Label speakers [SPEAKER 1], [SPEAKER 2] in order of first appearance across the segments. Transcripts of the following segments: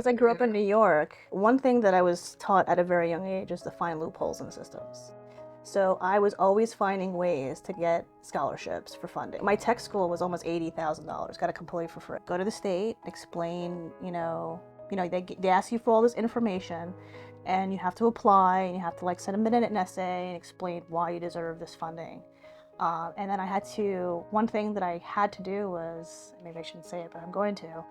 [SPEAKER 1] As I grew up in New York, one thing that I was taught at a very young age is to find loopholes in the systems. So I was always finding ways to get scholarships for funding. My tech school was almost $80,000, got it completely for free. Go to the state, explain, they ask you for all this information and you have to apply and you have to like send a minute essay and explain why you deserve this funding. And then one thing that I had to do was, maybe I shouldn't say it, but I'm going to,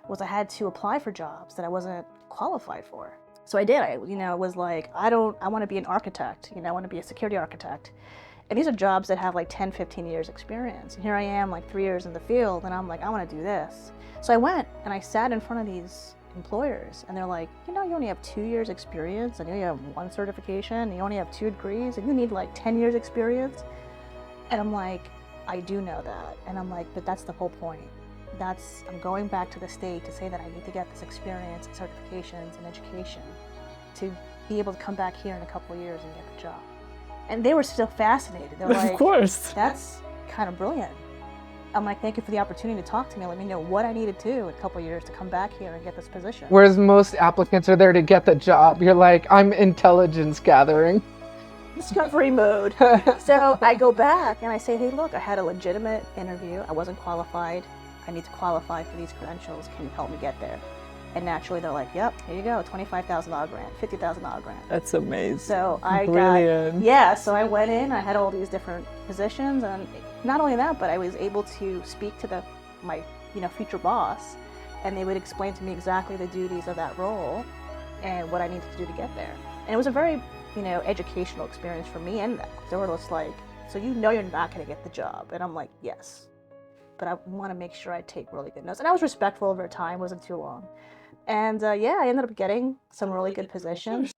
[SPEAKER 1] was I had to apply for jobs that I wasn't qualified for. So I did. I was like, I want to be an architect. I want to be a security architect. And these are jobs that have like 10, 15 years experience. And here I am like 3 years in the field and I'm like, I want to do this. So I went and I sat in front of these employers and they're like, you only have 2 years experience and you only have 1 certification and you only have 2 degrees and you need like 10 years experience. And I'm like, I do know that. And I'm like, but that's the whole point. I'm going back to the state to say that I need to get this experience and certifications and education to be able to come back here in a couple of years and get the job. And they were still fascinated. They're like,
[SPEAKER 2] of course.
[SPEAKER 1] That's kind of brilliant. I'm like, thank you for the opportunity to talk to me. Let me know what I need to do in a couple of years to come back here and get this position.
[SPEAKER 2] Whereas most applicants are there to get the job. You're like, I'm intelligence gathering.
[SPEAKER 1] Discovery mode. So I go back and I say, hey, look, I had a legitimate interview. I wasn't qualified. I need to qualify for these credentials. Can you help me get there? And naturally, they're like, yep, here you go, $25,000 grant, $50,000 grant.
[SPEAKER 2] That's amazing.
[SPEAKER 1] So
[SPEAKER 2] Brilliant.
[SPEAKER 1] So I went in, I had all these different positions, and not only that, but I was able to speak to my future boss, and they would explain to me exactly the duties of that role and what I needed to do to get there. And it was a very, educational experience for me and them. They were just like, so you're not going to get the job. And I'm like, yes. But I want to make sure I take really good notes. And I was respectful over time, wasn't too long. And I ended up getting some really good positions.